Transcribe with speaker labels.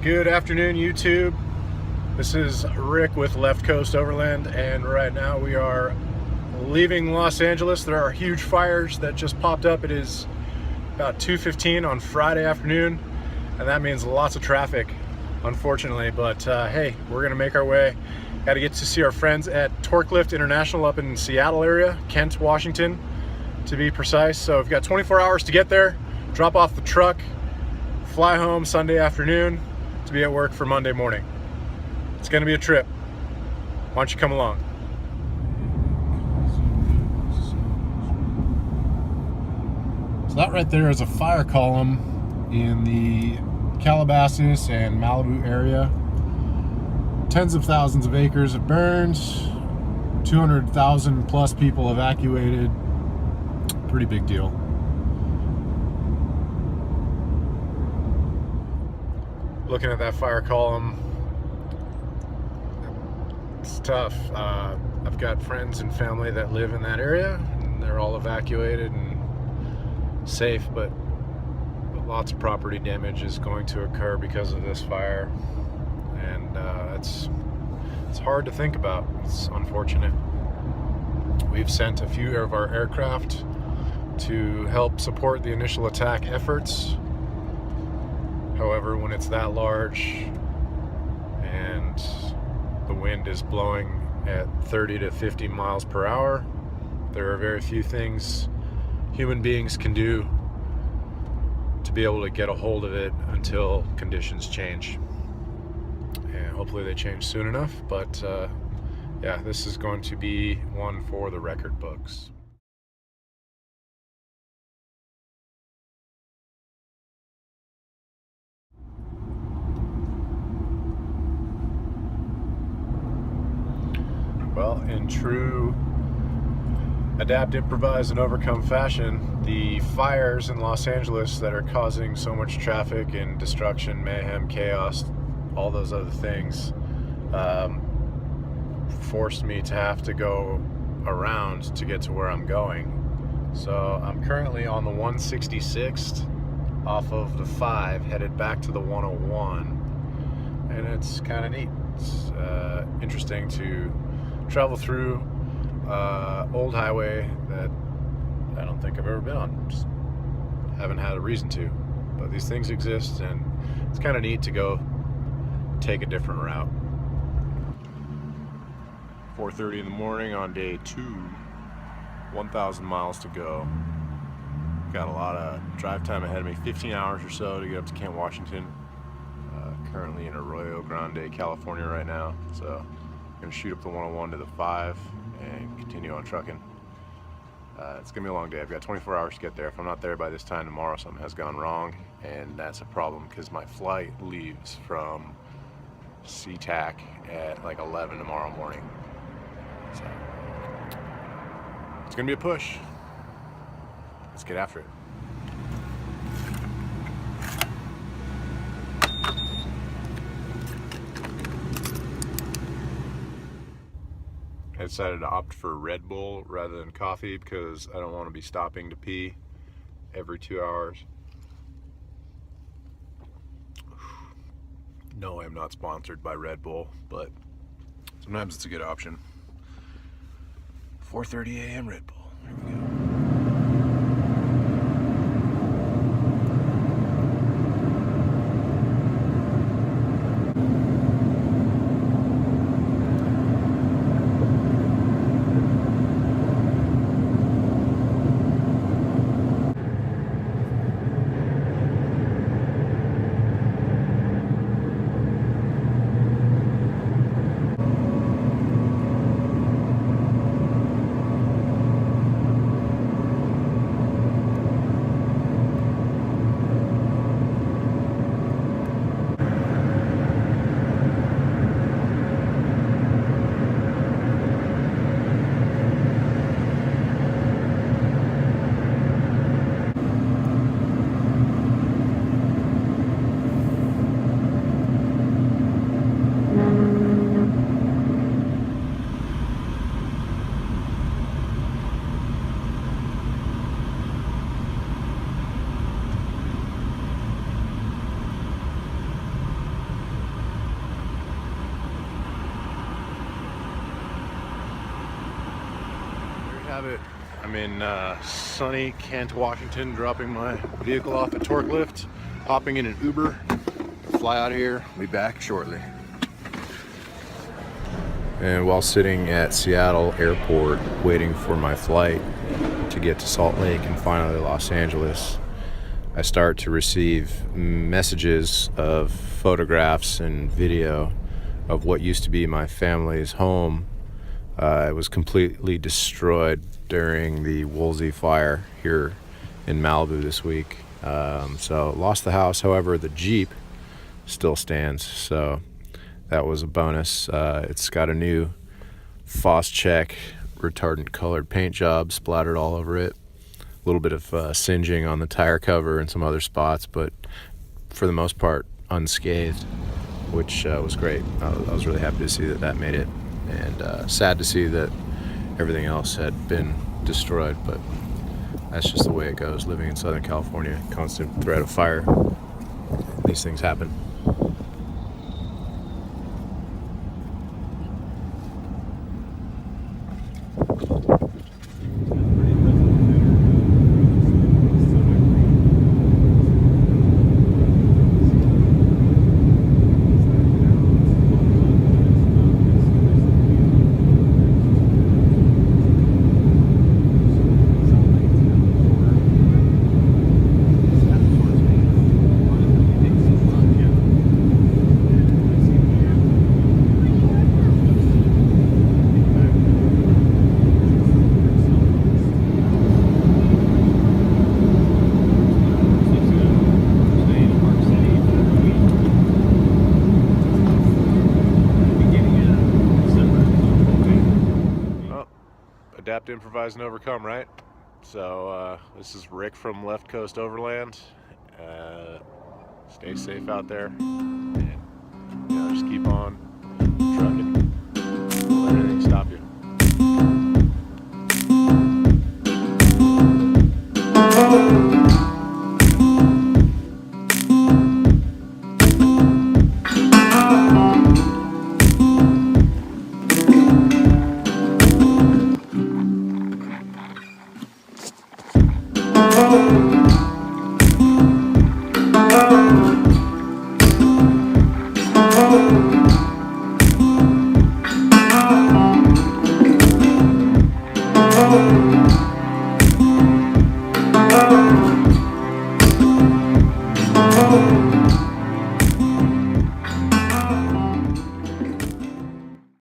Speaker 1: Good afternoon, YouTube. This is Rick with Left Coast Overland, and right now we are leaving Los Angeles. There are huge fires that just popped up. It is about 2:15 on Friday afternoon, and that means lots of traffic, unfortunately. But hey, we're gonna make our way. Got to get to see our friends at Torque Lift International up in Seattle area, Kent, Washington, to be precise. So we've got 24 hours to get there, drop off the truck, fly home Sunday afternoon to be at work for Monday morning. It's going to be a trip. Why don't you come along? So that right there is a fire column in the Calabasas and Malibu area. Tens of thousands of acres have burned, 200,000 plus people evacuated. Pretty big deal. Looking at that fire column, it's tough. I've got friends and family that live in that area, and they're all evacuated and safe, but lots of property damage is going to occur because of this fire, and it's hard to think about. It's unfortunate. We've sent a few of our aircraft to help support the initial attack efforts. However, when it's that large and the wind is blowing at 30 to 50 miles per hour, there are very few things human beings can do to be able to get a hold of it until conditions change. And hopefully they change soon enough, but yeah, this is going to be one for the record books. Well, in true adapt, improvise, and overcome fashion, the fires in Los Angeles that are causing so much traffic and destruction, mayhem, chaos, all those other things, forced me to have to go around to get to where I'm going. So I'm currently on the 166th off of the 5, headed back to the 101, and it's kind of neat. It's interesting to travel through old highway that I don't think I've ever been on. Just haven't had a reason to, but these things exist, and it's kind of neat to go take a different route. 4:30 in the morning on day 2, 1,000 miles to go. Got a lot of drive time ahead of me, 15 hours or so to get up to Kent, Washington. Currently in Arroyo Grande, California right now, so I'm gonna shoot up the 101 to the 5 and continue on trucking. It's gonna be a long day. I've got 24 hours to get there. If I'm not there by this time tomorrow, something has gone wrong, and that's a problem because my flight leaves from SeaTac at like 11 tomorrow morning. So it's gonna be a push. Let's get after it. I decided to opt for Red Bull rather than coffee because I don't want to be stopping to pee every 2 hours. No, I'm not sponsored by Red Bull, but sometimes it's a good option. 4:30 a.m. Red Bull. Here we go. have it. I'm in sunny Kent, Washington, dropping my vehicle off at Torque Lift, hopping in an Uber, fly out of here, be back shortly. And while sitting at Seattle Airport waiting for my flight to get to Salt Lake and finally Los Angeles, I start to receive messages of photographs and video of what used to be my family's home. It was completely destroyed during the Woolsey fire here in Malibu this week. So lost the house, however the Jeep still stands, so that was a bonus. It's got a new Phos-Chek retardant colored paint job splattered all over it. A little bit of singeing on the tire cover and some other spots, but for the most part unscathed, which was great. I was really happy to see that made it, and sad to see that everything else had been destroyed, but that's just the way it goes living in Southern California. Constant threat of fire. These things happen. Adapt, improvise, and overcome, right? So this is Rick from Left Coast Overland. Stay safe out there.